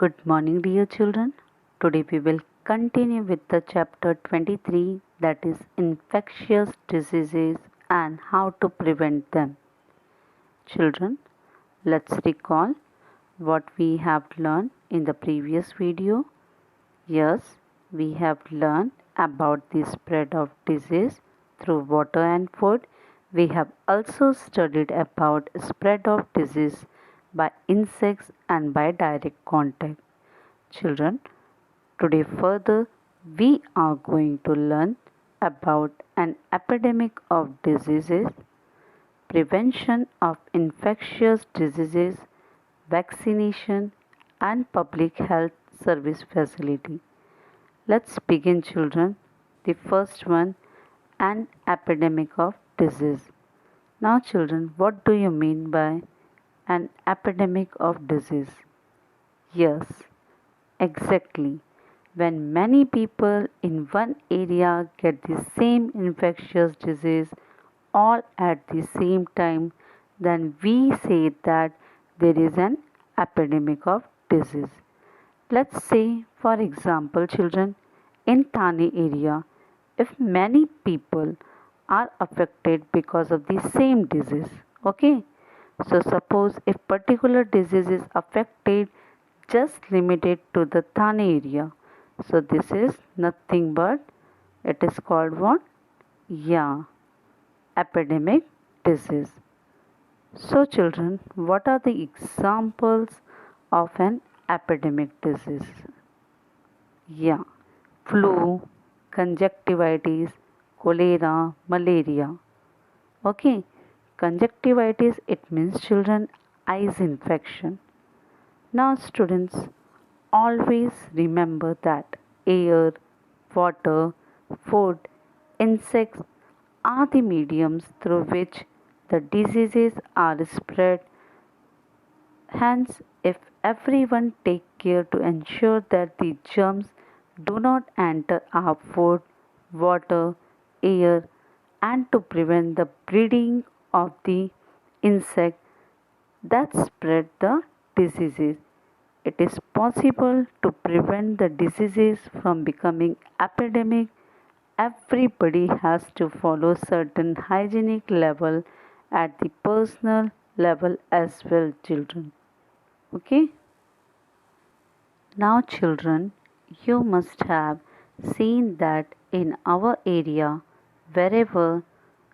Good morning, dear children. Today we will continue with the chapter 23, that is infectious diseases and how to prevent them. Children, let's recall what we have learned in the previous video. Yes, we have learned about the spread of disease through water and food. We have also studied about spread of disease by insects and by direct contact. Children, today further we are going to learn about an epidemic of diseases, prevention of infectious diseases, vaccination and public health service facility. Let's begin, children. The first one, an epidemic of disease. Now children, what do you mean by an epidemic of disease? Yes, exactly. When many people in one area get the same infectious disease all at the same time, then we say that there is an epidemic of disease. Let's say, for example, children, in Thane area, if many people are affected because of the same disease, okay? So suppose if particular disease is affected just limited to the Thane area. So this is nothing but it is called what? Yeah, epidemic disease. So children, what are the examples of an epidemic disease? Yeah, flu, conjunctivitis, cholera, malaria. Okay, conjunctivitis it means children eyes infection. Now students, always remember that air, water, food, insects are the mediums through which the diseases are spread. Hence, if everyone take care to ensure that the germs do not enter our food, water, air, and to prevent the breeding of the insect that spread the diseases, it is possible to prevent the diseases from becoming epidemic. Everybody has to follow certain hygienic level at the personal level as well, children. Okay? Now children, you must have seen that in our area, wherever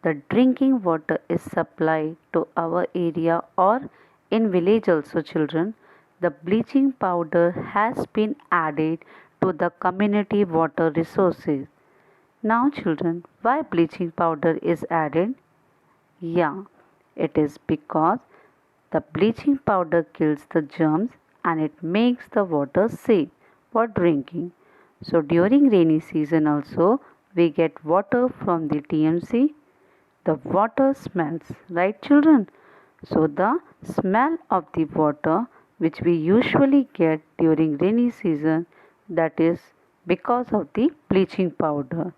the drinking water is supplied to our area or in village also children, the bleaching powder has been added to the community water resources. Now children, why bleaching powder is added? Yeah, it is because the bleaching powder kills the germs and it makes the water safe for drinking. So during rainy season also we get water from the TMC. The water smells, right children? So the smell of the water which we usually get during rainy season, that is because of the bleaching powder.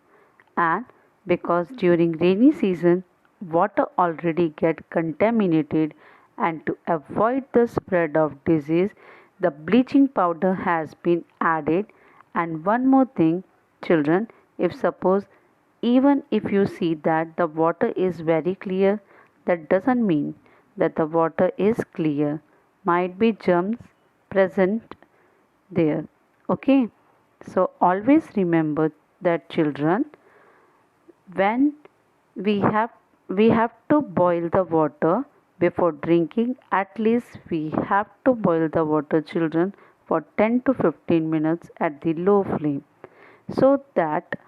And because during rainy season water already get contaminated, and to avoid the spread of disease the bleaching powder has been added. And one more thing children, if suppose even if you see that the water is very clear, that doesn't mean that the water is clear. Might be germs present there. Okay. So always remember that children, when we have to boil the water before drinking. At least we have to boil the water children for 10 to 15 minutes at the low flame, so that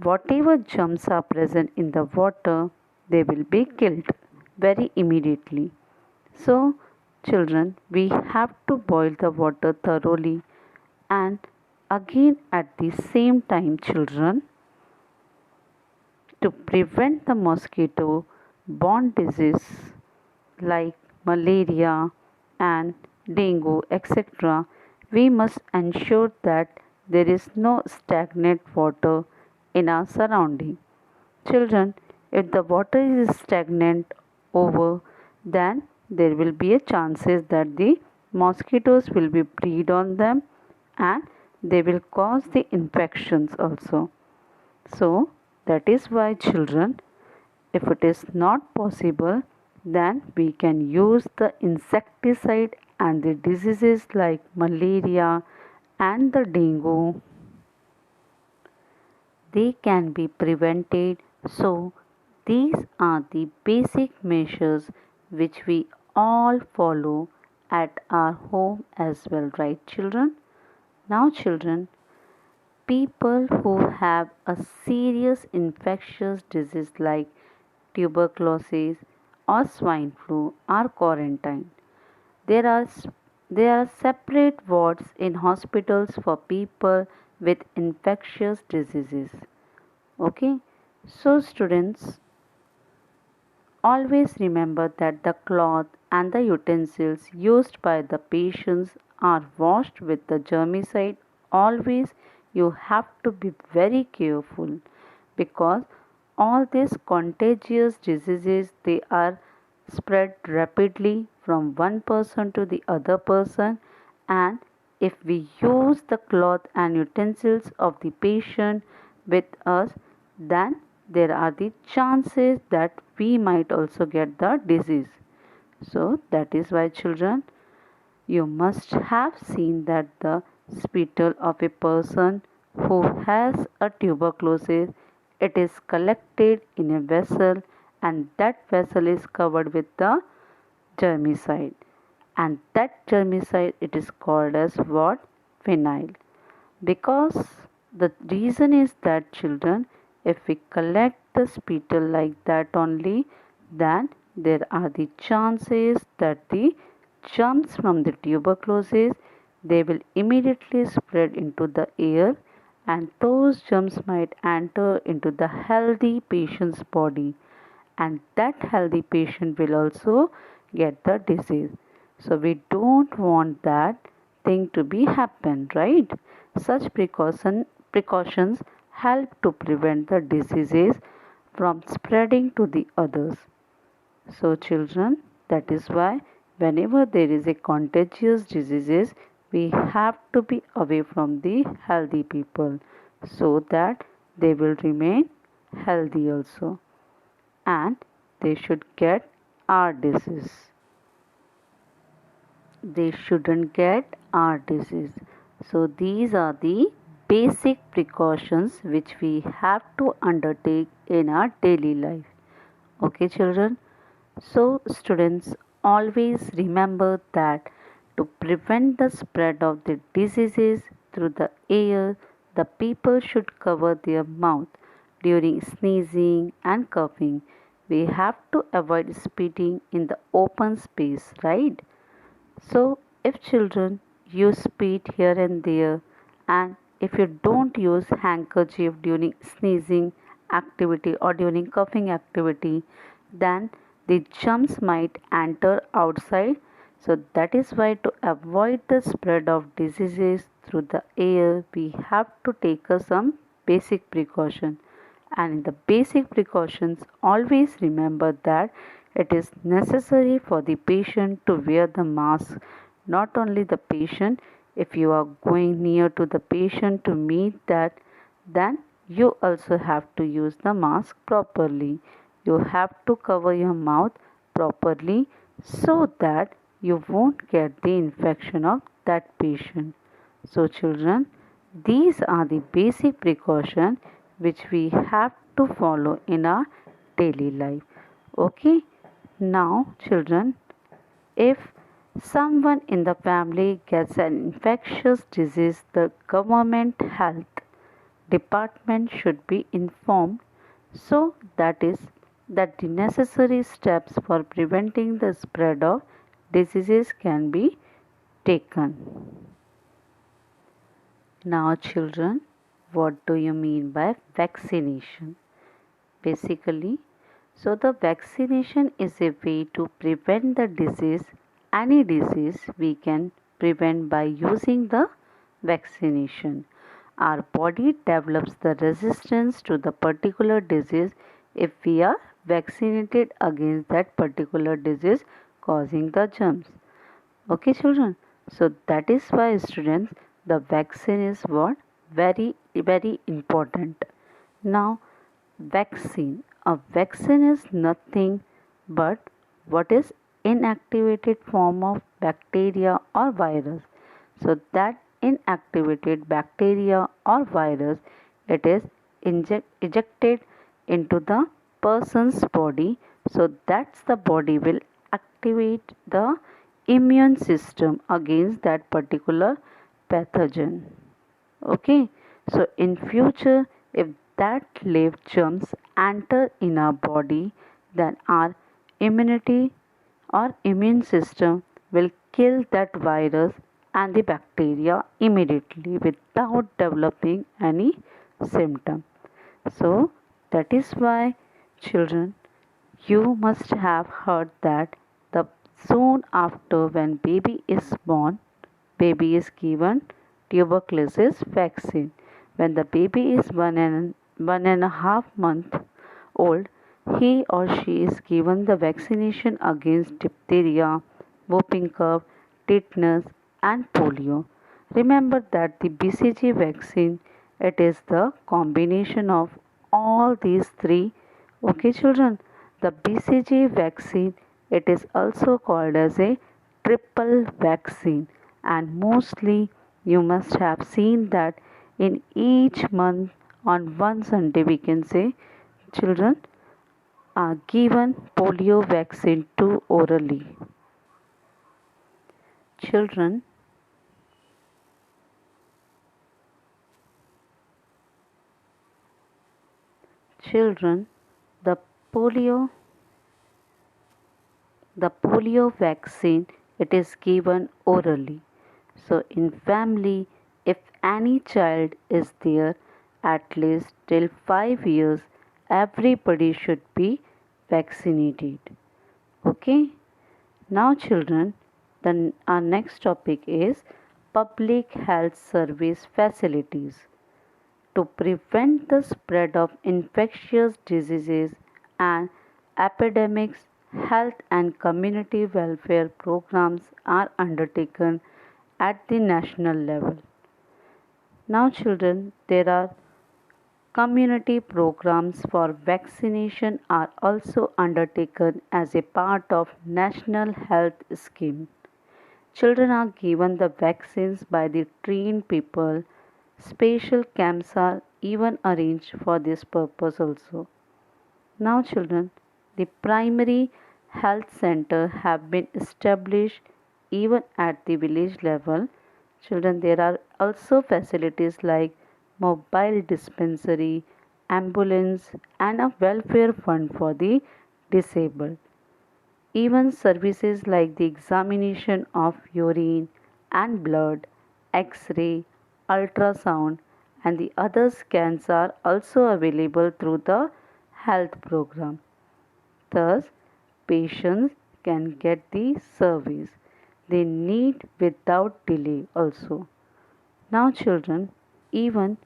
whatever germs are present in the water, they will be killed very immediately. So children, we have to boil the water thoroughly. And again at the same time children, to prevent the mosquito borne disease like malaria and dengue, etc., we must ensure that there is no stagnant water in our surrounding. Children, if the water is stagnant over, then there will be a chances that the mosquitoes will be breed on them and they will cause the infections also. So that is why children, if it is not possible, then we can use the insecticide and the diseases like malaria and the dengue, they can be prevented. So these are the basic measures which we all follow at our home as well, right children? Now children, people who have a serious infectious disease like tuberculosis or swine flu are quarantined. There are there are separate wards in hospitals for people with infectious diseases. Okay, so students, always remember that the cloth and the utensils used by the patients are washed with the germicide. Always you have to be very careful because all these contagious diseases, they are spread rapidly from one person to the other person, and if we use the cloth and utensils of the patient with us, then there are the chances that we might also get the disease. So that is why children, you must have seen that the spittle of a person who has a tuberculosis, it is collected in a vessel and that vessel is covered with the germicide, and that germicide, it is called as what? Phenyl. Because the reason is that children, if we collect the spittle like that only, then there are the chances that the germs from the tuberculosis, they will immediately spread into the air, and those germs might enter into the healthy patient's body, and that healthy patient will also get the disease. So we don't want that thing to be happen, right? Such precautions help to prevent the diseases from spreading to the others. So children, that is why whenever there is a contagious diseases, we have to be away from the healthy people so that they will remain healthy also, and they should get our disease. They shouldn't get our disease. So these are the basic precautions which we have to undertake in our daily life. Okay children? So students, always remember that to prevent the spread of the diseases through the air, the people should cover their mouth during sneezing and coughing. We have to avoid spitting in the open space, right? So, if children use spit here and there, and if you don't use handkerchief during sneezing activity or during coughing activity, then the germs might enter outside. So that is why to avoid the spread of diseases through the air, we have to take some basic precaution. And in the basic precautions, always remember that it is necessary for the patient to wear the mask. Not only the patient, if you are going near to the patient to meet that, then you also have to use the mask properly. You have to cover your mouth properly so that you won't get the infection of that patient. So children, these are the basic precautions which we have to follow in our daily life. Okay, now children, if someone in the family gets an infectious disease, the government health department should be informed, so that the necessary steps for preventing the spread of diseases can be taken. Now children, what do you mean by vaccination? Basically, so the vaccination is a way to prevent the disease. Any disease we can prevent by using the vaccination. Our body develops the resistance to the particular disease if we are vaccinated against that particular disease causing the germs. Okay children. So that is why students, the vaccine is what? Very important. Now vaccine. A vaccine is nothing but what is inactivated form of bacteria or virus. So that inactivated bacteria or virus, it is ejected into the person's body. So that's the body will activate the immune system against that particular pathogen. Okay, so in future, if that live germs enter in our body, then our immunity or immune system will kill that virus and the bacteria immediately without developing any symptom. So that is why, children, you must have heard that the soon after when baby is born, baby is given tuberculosis vaccine. When the baby is one and a half month old, he or she is given the vaccination against diphtheria, whooping cough, tetanus, and polio. Remember that the BCG vaccine, it is the combination of all these three. Okay, children, the BCG vaccine, it is also called as a triple vaccine, and mostly you must have seen that in each month on one Sunday we can say children are given polio vaccine too orally. Children, children, the polio the polio vaccine, it is given orally. So in family, if any child is there at least till 5 years, everybody should be vaccinated. Okay? Now children, then our next topic is public health service facilities. To prevent the spread of infectious diseases and epidemics, health and community welfare programs are undertaken at the national level. Now, children, there are community programs for vaccination are also undertaken as a part of national health scheme. Children are given the vaccines by the trained people. Special camps are even arranged for this purpose also. Now children, the primary health center have been established even at the village level. Children, there are also facilities like mobile dispensary, ambulance and a welfare fund for the disabled. Even services like the examination of urine and blood, X-ray, ultrasound and the other scans are also available through the health program. Thus, patients can get the service they need without delay also. Now, children, even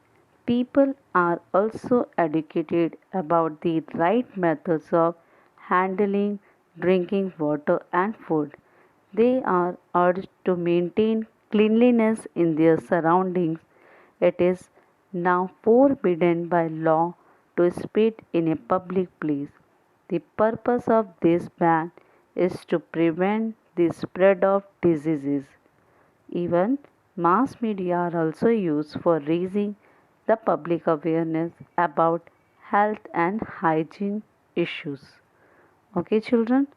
people are also educated about the right methods of handling drinking water and food. They are urged to maintain cleanliness in their surroundings. It is now forbidden by law to spit in a public place. The purpose of this ban is to prevent the spread of diseases. Even mass media are also used for raising the public awareness about health and hygiene issues. Okay, children?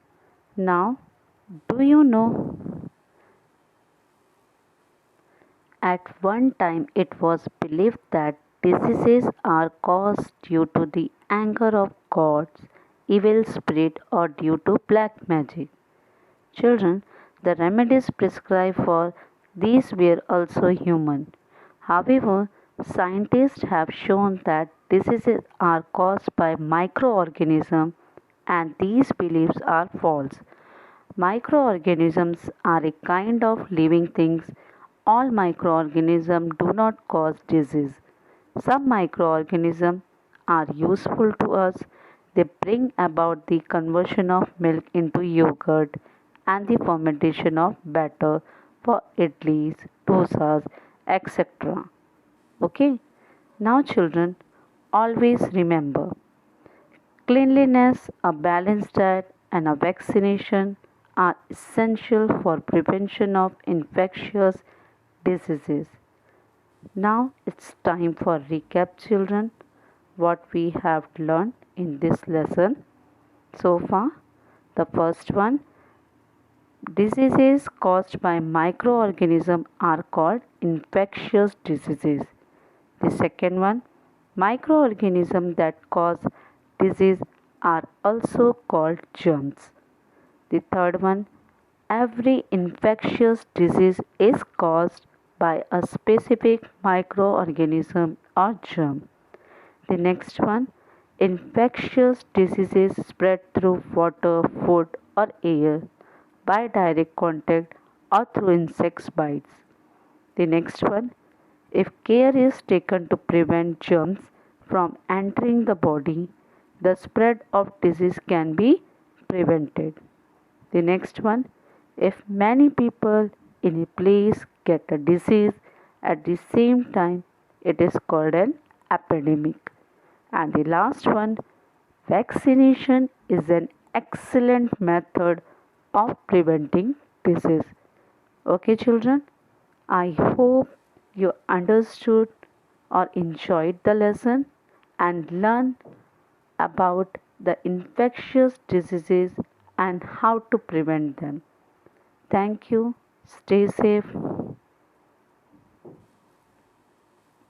Now, do you know at one time it was believed that diseases are caused due to the anger of gods, evil spirit, or due to black magic? Children, the remedies prescribed for these were also human. However, scientists have shown that diseases are caused by microorganisms and these beliefs are false. Microorganisms are a kind of living things. All microorganisms do not cause disease. Some microorganisms are useful to us. They bring about the conversion of milk into yogurt and the fermentation of batter for idlis, dosas, etc. Okay? Now, children, always remember cleanliness, a balanced diet, and a vaccination are essential for prevention of infectious diseases. Now it's time for recap, children, what we have learned in this lesson so far. The first one, diseases caused by microorganisms are called infectious diseases. The second one, microorganisms that cause disease are also called germs. The third one, every infectious disease is caused by a specific microorganism or germ. The next one, infectious diseases spread through water, food, or air by direct contact or through insects' bites. The next one, if care is taken to prevent germs from entering the body, the spread of disease can be prevented. The next one, if many people in a place get a disease at the same time, it is called an epidemic. And the last one, vaccination is an excellent method of preventing disease. Okay, children, I hope you understood or enjoyed the lesson and learned about the infectious diseases and how to prevent them. Thank you. Stay safe.